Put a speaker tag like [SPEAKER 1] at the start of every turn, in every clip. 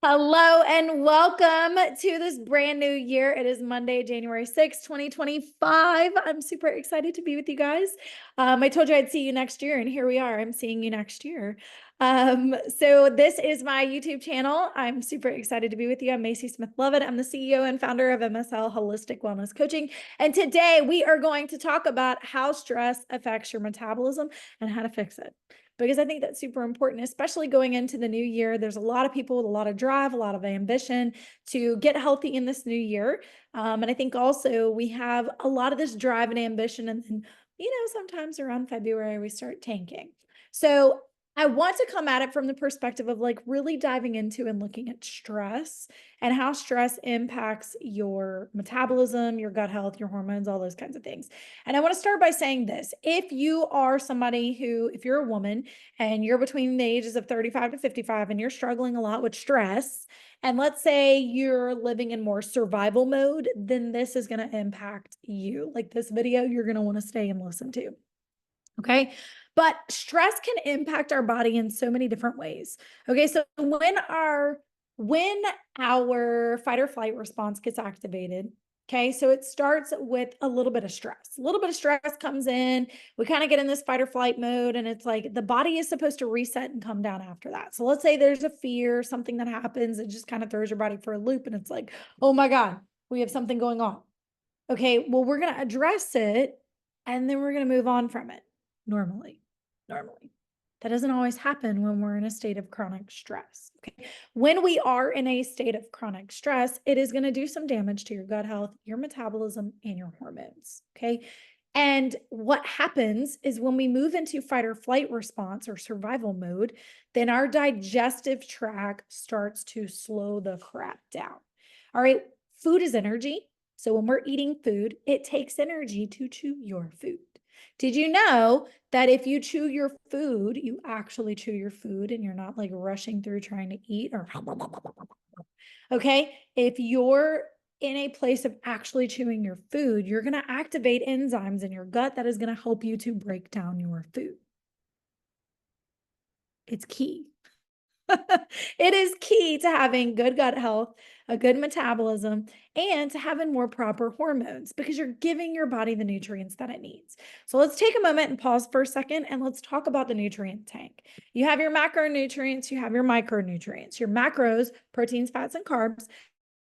[SPEAKER 1] Hello and welcome to this brand new year. It is Monday, January 6th, 2025. I'm super excited to be with you guys. I told you I'd see you next year, and here we are. I'm seeing you next year. So this is my YouTube channel. I'm super excited to be with you. I'm Macy Smith-Lovett. I'm the CEO and founder of MSL Holistic Wellness Coaching. And today we are going to talk about how stress affects your metabolism and how to fix it, because I think that's super important, especially going into the new year. There's a lot of people with a lot of drive, a lot of ambition to get healthy in this new year. And I think also we have a lot of this drive and ambition. And then, sometimes around February, we start tanking. So I want to come at it from the perspective of like really diving into and looking at stress and how stress impacts your metabolism, your gut health, your hormones, all those kinds of things. And I want to start by saying this. If you are somebody if you're a woman and you're between the ages of 35 to 55 and you're struggling a lot with stress, and let's say you're living in more survival mode, then this is going to impact you. Like this video, you're going to want to stay and listen to. Okay. But stress can impact our body in so many different ways. Okay. So when our fight or flight response gets activated, okay, so it starts with a little bit of stress. A little bit of stress comes in. We kind of get in this fight or flight mode, and it's like the body is supposed to reset and come down after that. So let's say there's a fear, something that happens, it just kind of throws your body for a loop, and it's like, oh my God, we have something going on. Okay, well, we're going to address it, and then we're going to move on from it normally. That doesn't always happen when we're in a state of chronic stress. Okay. When we are in a state of chronic stress, it is going to do some damage to your gut health, your metabolism, and your hormones. Okay. And what happens is when we move into fight or flight response or survival mode, then our digestive tract starts to slow the crap down. All right. Food is energy. So when we're eating food, it takes energy to chew your food. Did you know that if you chew your food, you actually chew your food and you're not like rushing through trying to eat or okay? If you're in a place of actually chewing your food, you're going to activate enzymes in your gut that is going to help you to break down your food. It's key. It is key to having good gut health, a good metabolism, and to having more proper hormones because you're giving your body the nutrients that it needs. So let's take a moment and pause for a second and let's talk about the nutrient tank. You have your macronutrients, you have your micronutrients. Your macros, proteins, fats, and carbs.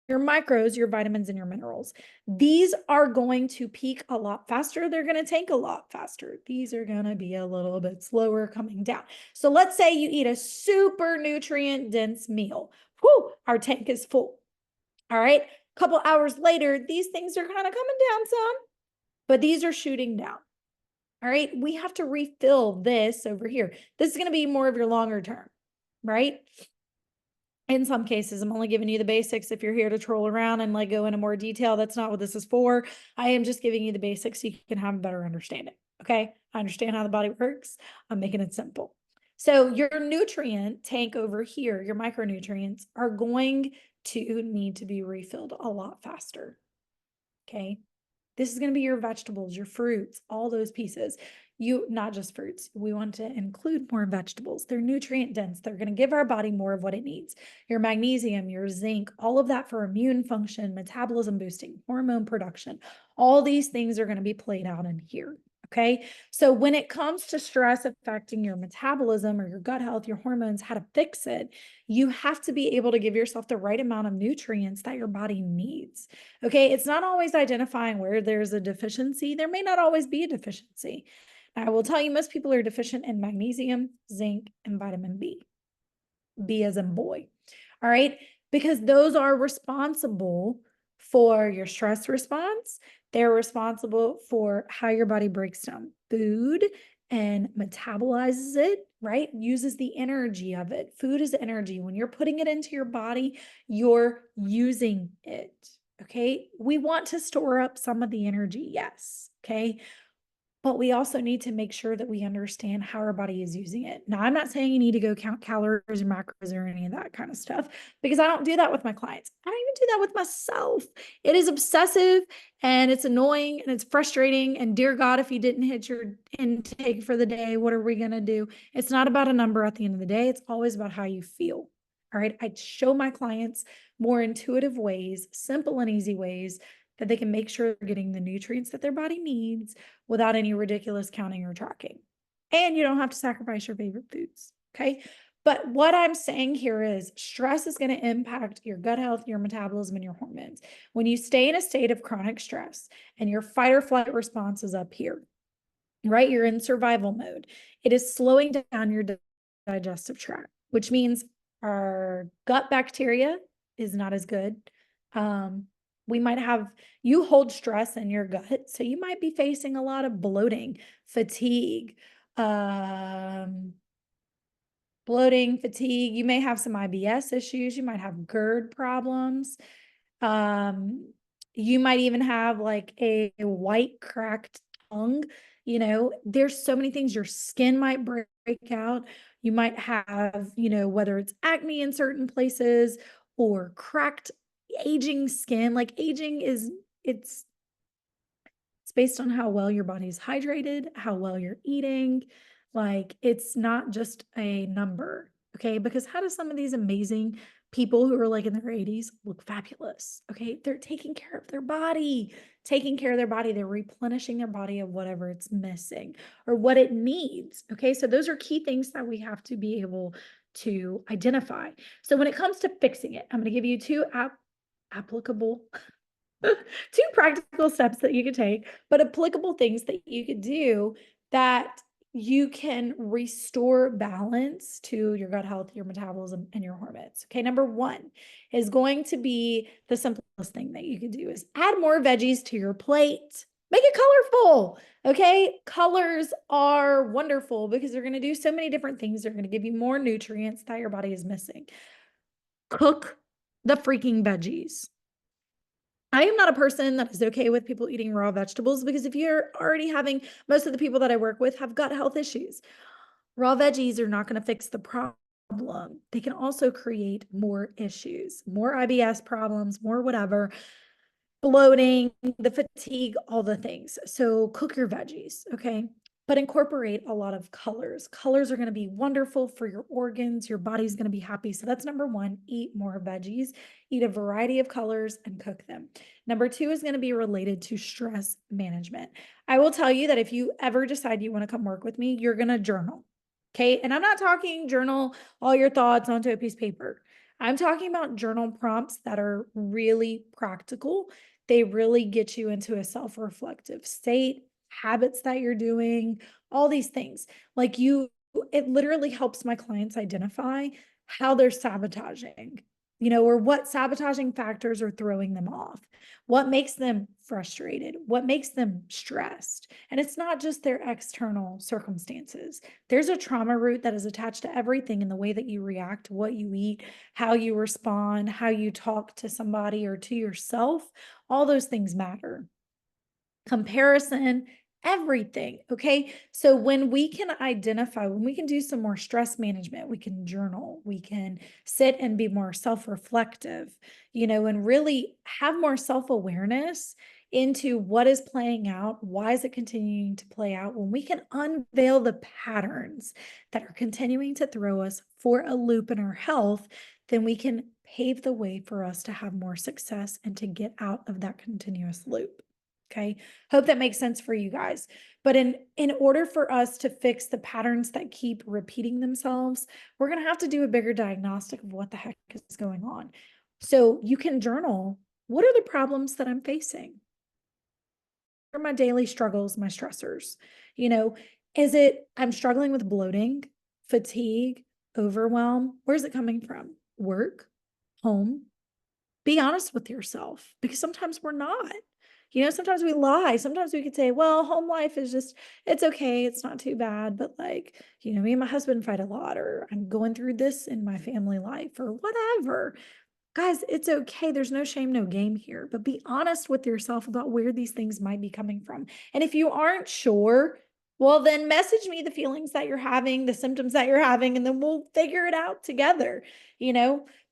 [SPEAKER 1] Your micros, your vitamins, and your minerals. These are going to peak a lot faster. They're going to tank a lot faster. These are going to be a little bit slower coming down. So let's say you eat a super nutrient dense meal. Whew, our tank is full. All right. A couple hours later, these things are kind of coming down some, but these are shooting down. All right. We have to refill this over here. This is going to be more of your longer term, right? In some cases, I'm only giving you the basics. If you're here to troll around and like go into more detail, that's not what this is for. I am just giving you the basics so you can have a better understanding. Okay. I understand how the body works. I'm making it simple. So your nutrient tank over here, your micronutrients are going to need to be refilled a lot faster. Okay. This is going to be your vegetables, your fruits, all those pieces. Not just fruits. We want to include more vegetables. They're nutrient dense. They're going to give our body more of what it needs. Your magnesium, your zinc, all of that for immune function, metabolism boosting, hormone production. All these things are going to be played out in here. Okay. So when it comes to stress affecting your metabolism or your gut health, your hormones, how to fix it, you have to be able to give yourself the right amount of nutrients that your body needs. Okay. It's not always identifying where there's a deficiency. There may not always be a deficiency. Now, I will tell you, most people are deficient in magnesium, zinc, and vitamin B. B as in boy. All right. Because those are responsible for your stress response. They're responsible for how your body breaks down food and metabolizes it, right? Uses the energy of it. Food is energy. When you're putting it into your body, you're using it. Okay. We want to store up some of the energy. Yes. Okay. But we also need to make sure that we understand how our body is using it. Now, I'm not saying you need to go count calories or macros or any of that kind of stuff, because I don't do that with my clients. I don't even do that with myself. It is obsessive and it's annoying and it's frustrating. And dear God, if you didn't hit your intake for the day, what are we going to do? It's not about a number at the end of the day. It's always about how you feel. All right. I show my clients more intuitive ways, simple and easy ways that they can make sure they're getting the nutrients that their body needs without any ridiculous counting or tracking. And you don't have to sacrifice your favorite foods. Okay. But what I'm saying here is stress is going to impact your gut health, your metabolism, and your hormones. When you stay in a state of chronic stress and your fight or flight response is up here, right? You're in survival mode. It is slowing down your digestive tract, which means our gut bacteria is not as good. We might have, you hold stress in your gut. So you might be facing a lot of bloating, fatigue, um, fatigue. You may have some IBS issues. You might have GERD problems. Um, you might even have like a white cracked tongue. There's so many things. Your skin might break out. You might have, whether it's acne in certain places or cracked aging skin. Like aging it's based on how well your body's hydrated, how well you're eating. Like it's not just a number, okay? Because how do some of these amazing people who are like in their 80s look fabulous? Okay, they're taking care of their body, they're replenishing their body of whatever it's missing or what it needs. Okay, so those are key things that we have to be able to identify. So when it comes to fixing it, I'm going to give you two applicable two practical steps that you could take, but applicable things that you could do that you can restore balance to your gut health, your metabolism, and your hormones. Okay, number one is going to be the simplest thing that you could do is add more veggies to your plate. Make it colorful. Okay, colors are wonderful because they're going to do so many different things. They're going to give you more nutrients that your body is missing. Cook the freaking veggies. I am not a person that is okay with people eating raw vegetables because if you're already having, most of the people that I work with have gut health issues. Raw veggies are not going to fix the problem. They can also create more issues, more IBS problems, more whatever, bloating, the fatigue, all the things. So cook your veggies, okay? But incorporate a lot of colors. Colors are going to be wonderful for your organs. Your body's going to be happy. So that's number one, eat more veggies, eat a variety of colors and cook them. Number two is going to be related to stress management. I will tell you that if you ever decide you want to come work with me, you're going to journal. Okay. And I'm not talking journal all your thoughts onto a piece of paper. I'm talking about journal prompts that are really practical. They really get you into a self-reflective state, habits that you're doing, all these things. Like it literally helps my clients identify how they're sabotaging, or what sabotaging factors are throwing them off, what makes them frustrated, what makes them stressed. And it's not just their external circumstances. There's a trauma root that is attached to everything in the way that you react, what you eat, how you respond, how you talk to somebody or to yourself. All those things matter. Comparison, everything. Okay. So when we can identify, when we can do some more stress management, we can journal, we can sit and be more self-reflective, and really have more self-awareness into what is playing out. Why is it continuing to play out? When we can unveil the patterns that are continuing to throw us for a loop in our health, then we can pave the way for us to have more success and to get out of that continuous loop. Okay. Hope that makes sense for you guys. But in order for us to fix the patterns that keep repeating themselves, we're going to have to do a bigger diagnostic of what the heck is going on. So you can journal. What are the problems that I'm facing? What are my daily struggles, my stressors? Is it I'm struggling with bloating, fatigue, overwhelm? Where's it coming from? Work, home? Be honest with yourself because sometimes we're not. Sometimes we lie. Sometimes we could say, well, home life is just, it's okay. It's not too bad. But me and my husband fight a lot, or I'm going through this in my family life, or whatever. Guys, it's okay. There's no shame, no game here. But be honest with yourself about where these things might be coming from. And if you aren't sure, well, then message me the feelings that you're having, the symptoms that you're having, and then we'll figure it out together.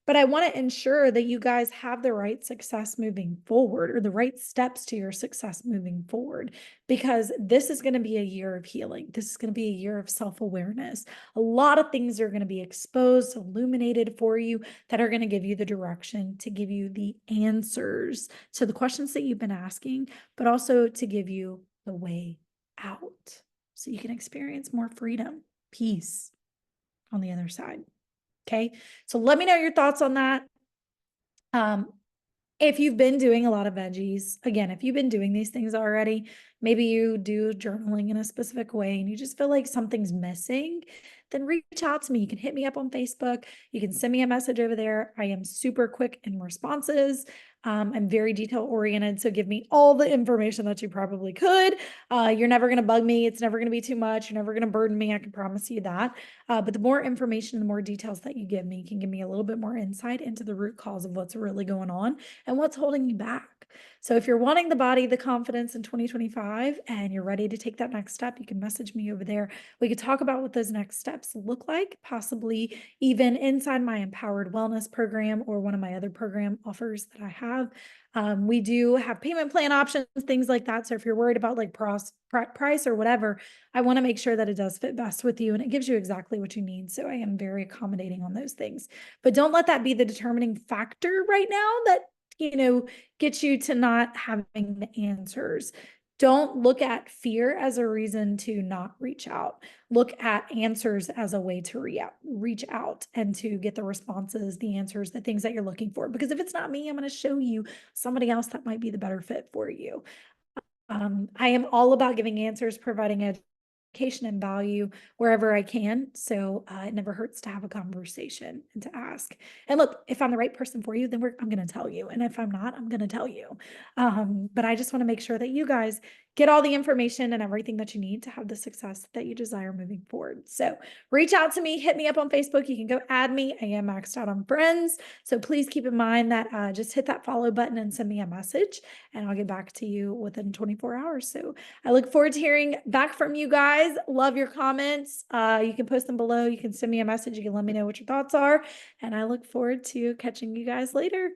[SPEAKER 1] but I want to ensure that you guys have the right success moving forward, or the right steps to your success moving forward, because this is going to be a year of healing. This is going to be a year of self-awareness. A lot of things are going to be exposed, illuminated for you, that are going to give you the direction, to give you the answers to the questions that you've been asking, but also to give you the way out so you can experience more freedom, peace on the other side. Okay. So let me know your thoughts on that. Um, if you've been doing a lot of veggies, again, if you've been doing these things already, maybe you do journaling in a specific way and you just feel like something's missing, then reach out to me. You can hit me up on Facebook. You can send me a message over there. I am super quick in responses. I'm very detail oriented. So give me all the information that you probably could. You're never going to bug me. It's never going to be too much. You're never going to burden me. I can promise you that. But the more information, the more details that you give me can give me a little bit more insight into the root cause of what's really going on and what's holding you back. So if you're wanting the body, the confidence in 2025, and you're ready to take that next step, you can message me over there. We could talk about what those next steps look like, possibly even inside my Empowered Wellness program or one of my other program offers that I have. We do have payment plan options, things like that. So if you're worried about like price or whatever, I want to make sure that it does fit best with you and it gives you exactly what you need. So I am very accommodating on those things. But don't let that be the determining factor right now that, gets you to not having the answers. Don't look at fear as a reason to not reach out. Look at answers as a way to reach out and to get the responses, the answers, the things that you're looking for. Because if it's not me, I'm going to show you somebody else that might be the better fit for you. I am all about giving answers, providing education and value wherever I can. So it never hurts to have a conversation and to ask. And look, if I'm the right person for you, then I'm going to tell you. And if I'm not, I'm going to tell you. But I just want to make sure that you guys get all the information and everything that you need to have the success that you desire moving forward. So reach out to me, hit me up on Facebook. You can go add me. I am maxed out on friends. So please keep in mind that just hit that follow button and send me a message and I'll get back to you within 24 hours. So I look forward to hearing back from you guys. Love your comments. You can post them below. You can send me a message. You can let me know what your thoughts are. And I look forward to catching you guys later.